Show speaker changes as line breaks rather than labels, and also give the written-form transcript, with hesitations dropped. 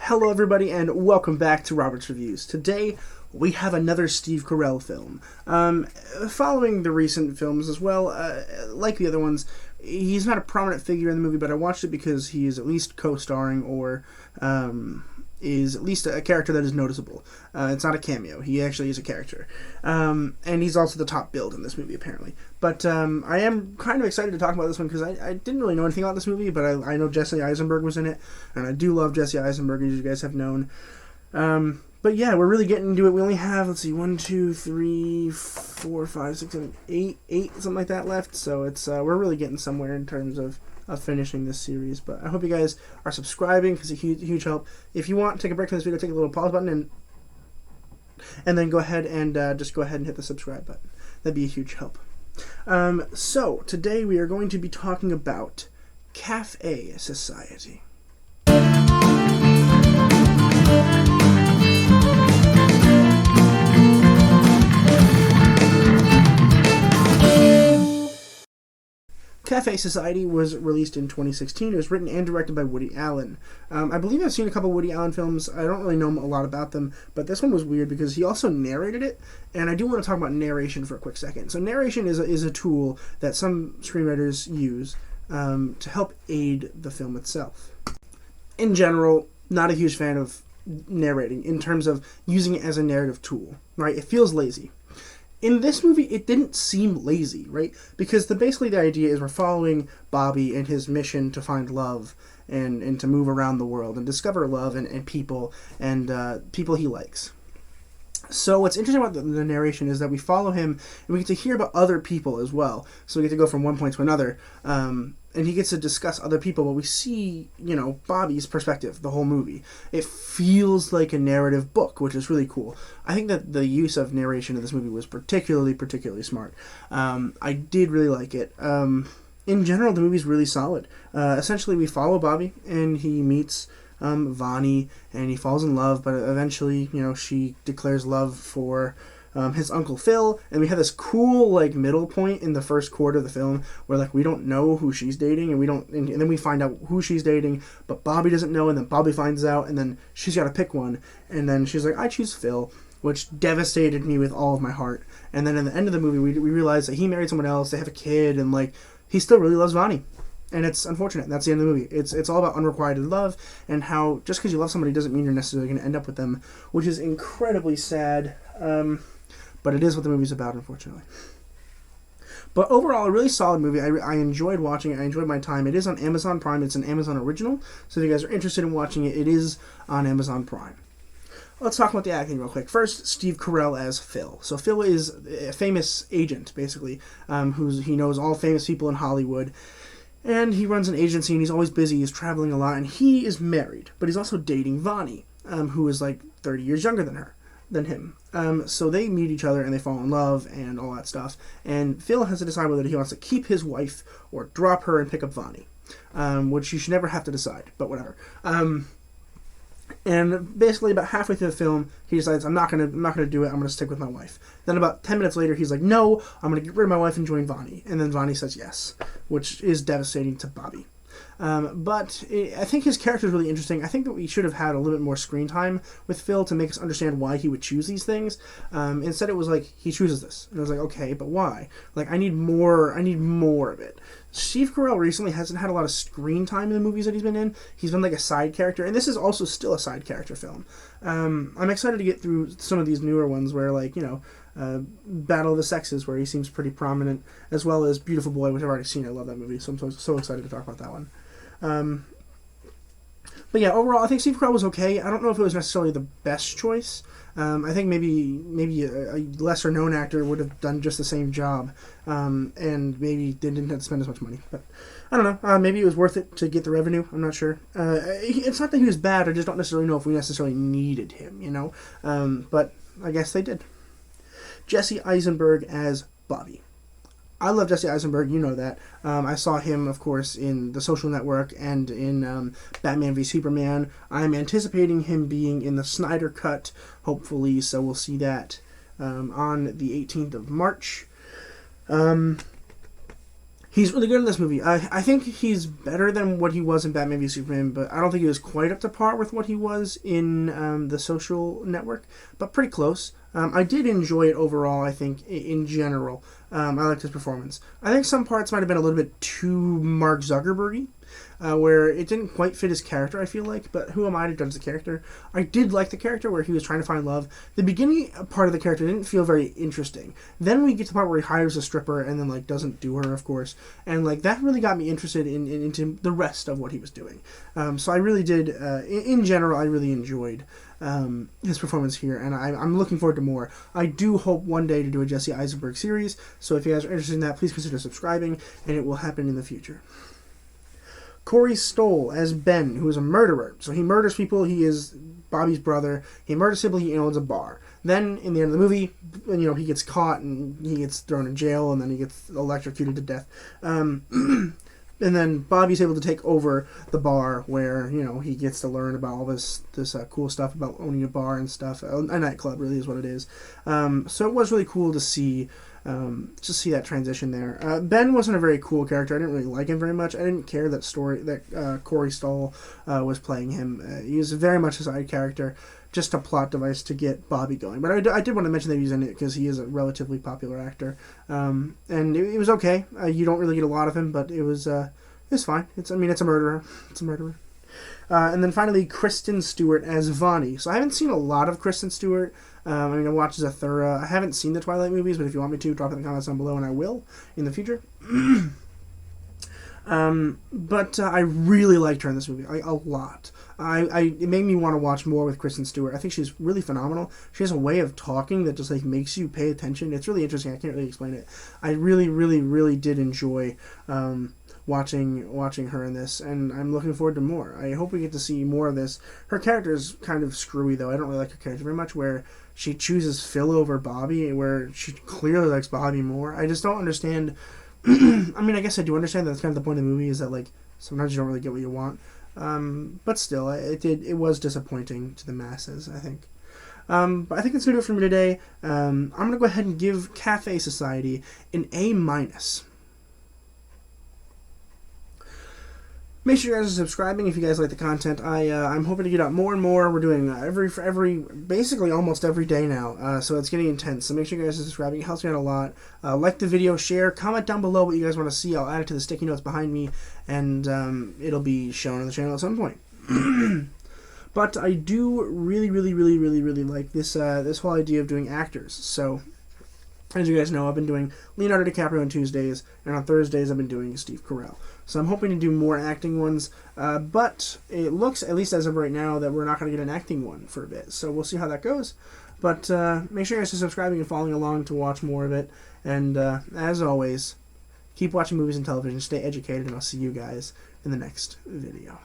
Hello everybody and welcome back to Robert's Reviews. Today we have another Steve Carell film. Following the recent films as well, like the other ones, he's not a prominent figure in the movie, but I watched it because he is at least co-starring or is at least a character that is noticeable. It's not a cameo. He actually is a character. And he's also the top billed in this movie, apparently. But I am kind of excited to talk about this one because I didn't really know anything about this movie, but I know Jesse Eisenberg was in it, and I do love Jesse Eisenberg, as you guys have known. But yeah, we're really getting into it. We only have, 1, 2, 3, 4, 5, 6, 7, 8, something like that left. So it's we're really getting somewhere in terms of finishing this series. But I hope you guys are subscribing because it's a huge help. If you want to take a break from this video, take a little pause button and then go ahead and just go ahead and hit the subscribe button. That'd be a huge help. So today we are going to be talking about Café Society. Café Society was released in 2016. It was written and directed by Woody Allen. I believe I've seen a couple Woody Allen films. I don't really know a lot about them, but this one was weird because he also narrated it, and I do want to talk about narration for a quick second. So narration is a tool that some screenwriters use to help aid the film itself. In general, not a huge fan of narrating in terms of using it as a narrative tool, right? It feels lazy. In this movie, it didn't seem lazy, right? Because basically the idea is we're following Bobby and his mission to find love and to move around the world and discover love and people and people he likes. So what's interesting about the narration is that we follow him and we get to hear about other people as well. So we get to go from one point to another. And he gets to discuss other people, but we see, Bobby's perspective the whole movie. It feels like a narrative book, which is really cool. I think that the use of narration in this movie was particularly smart. I did really like it. In general, the movie's really solid. Essentially, we follow Bobby, and he meets Vonnie, and he falls in love, but eventually, she declares love for his Uncle Phil, and we have this cool middle point in the first quarter of the film where we don't know who she's dating, and then we find out who she's dating, but Bobby doesn't know, and then Bobby finds out, and then she's got to pick one, and then she's like, I choose Phil, which devastated me with all of my heart. And then at the end of the movie, we realize that he married someone else, they have a kid, and he still really loves Vonnie. And it's unfortunate. That's the end of the movie. It's all about unrequited love and how just because you love somebody doesn't mean you're necessarily going to end up with them, which is incredibly sad. But it is what the movie's about, unfortunately. But overall, a really solid movie. I enjoyed watching it. I enjoyed my time. It is on Amazon Prime. It's an Amazon original. So if you guys are interested in watching it, it is on Amazon Prime. Let's talk about the acting real quick. First, Steve Carell as Phil. So Phil is a famous agent, basically, he knows all famous people in Hollywood. And he runs an agency, and he's always busy. He's traveling a lot, and he is married. But he's also dating Vonnie, who is 30 years younger than him. So they meet each other and they fall in love and all that stuff. And Phil has to decide whether he wants to keep his wife or drop her and pick up Vonnie, which you should never have to decide, but whatever. And basically about halfway through the film, he decides, I'm not gonna do it. I'm gonna stick with my wife. Then about 10 minutes later, he's like, no, I'm gonna get rid of my wife and join Vonnie. And then Vonnie says yes, which is devastating to Bobby. But I think his character is really interesting. I think that we should have had a little bit more screen time with Phil to make us understand why he would choose these things. Instead, it was he chooses this, and I was like, okay, but why? I need more of it. Steve Carell recently hasn't had a lot of screen time in the movies that he's been in. He's been a side character, and this is also still a side character film. I'm excited to get through some of these newer ones where, Battle of the Sexes, where he seems pretty prominent, as well as Beautiful Boy, which I've already seen. I love that movie, so I'm so excited to talk about that one. But yeah, overall, I think Steve Carell was okay. I don't know if it was necessarily the best choice. I think maybe a lesser-known actor would have done just the same job, and maybe they didn't have to spend as much money. But I don't know. Maybe it was worth it to get the revenue. I'm not sure. It's not that he was bad. I just don't necessarily know if we necessarily needed him, But I guess they did. Jesse Eisenberg as Bobby. I love Jesse Eisenberg, you know that. I saw him, of course, in The Social Network and in Batman v Superman. I'm anticipating him being in the Snyder Cut, hopefully, so we'll see that on the 18th of March. He's really good in this movie. I think he's better than what he was in Batman v Superman, but I don't think he was quite up to par with what he was in The Social Network, but pretty close. I did enjoy it overall, I think, in general. I liked his performance. I think some parts might have been a little bit too Mark Zuckerberg-y, where it didn't quite fit his character, I feel like, but who am I to judge the character? I did like the character where he was trying to find love. The beginning part of the character didn't feel very interesting. Then we get to the part where he hires a stripper and then, like, doesn't do her, of course, and, like, that really got me interested into the rest of what he was doing. So I really did, in general, I really enjoyed his performance here, and I'm looking forward to more. I do hope one day to do a Jesse Eisenberg series, so if you guys are interested in that, please consider subscribing, and it will happen in the future. Corey Stoll as Ben, who is a murderer. So he murders people. He is Bobby's brother. He murders people. He owns a bar. Then, in the end of the movie, he gets caught and he gets thrown in jail, and then he gets electrocuted to death. And then Bobby's able to take over the bar where, he gets to learn about all this cool stuff about owning a bar and stuff. A nightclub, really, is what it is. So it was really cool to see that transition there. Ben wasn't a very cool character. I didn't really like him very much. I didn't care that Corey Stoll was playing him. He was very much a side character, just a plot device to get Bobby going. But I did want to mention that he's in it because he is a relatively popular actor. And it was okay. You don't really get a lot of him, but it was fine. It's a murderer. It's a murderer. And then finally, Kristen Stewart as Vonnie. So I haven't seen a lot of Kristen Stewart. I watched Zathura. I haven't seen the Twilight movies, but if you want me to, drop it in the comments down below, and I will in the future. But I really liked her in this movie, a lot. It made me want to watch more with Kristen Stewart. I think she's really phenomenal. She has a way of talking that just makes you pay attention. It's really interesting. I can't really explain it. I really, really, really did enjoy watching her in this, and I'm looking forward to more. I hope we get to see more of this. Her character is kind of screwy, though. I don't really like her character very much, where she chooses Phil over Bobby, where she clearly likes Bobby more. I just don't understand. I guess I do understand that that's kind of the point of the movie, is that sometimes you don't really get what you want. But still, it was disappointing to the masses, I think. But I think that's going to do it for me today. I'm going to go ahead and give Café Society an A-. Make sure you guys are subscribing if you guys like the content. I'm hoping to get out more and more. We're doing basically almost every day now, so it's getting intense. So make sure you guys are subscribing. It helps me out a lot. Like the video, share, comment down below what you guys want to see. I'll add it to the sticky notes behind me, and it'll be shown on the channel at some point. But I do really, really, really, really, really like this whole idea of doing actors. So, as you guys know, I've been doing Leonardo DiCaprio on Tuesdays, and on Thursdays I've been doing Steve Carell. So I'm hoping to do more acting ones, but it looks, at least as of right now, that we're not going to get an acting one for a bit. So we'll see how that goes. But make sure you guys are subscribing and following along to watch more of it. And as always, keep watching movies and television, stay educated, and I'll see you guys in the next video.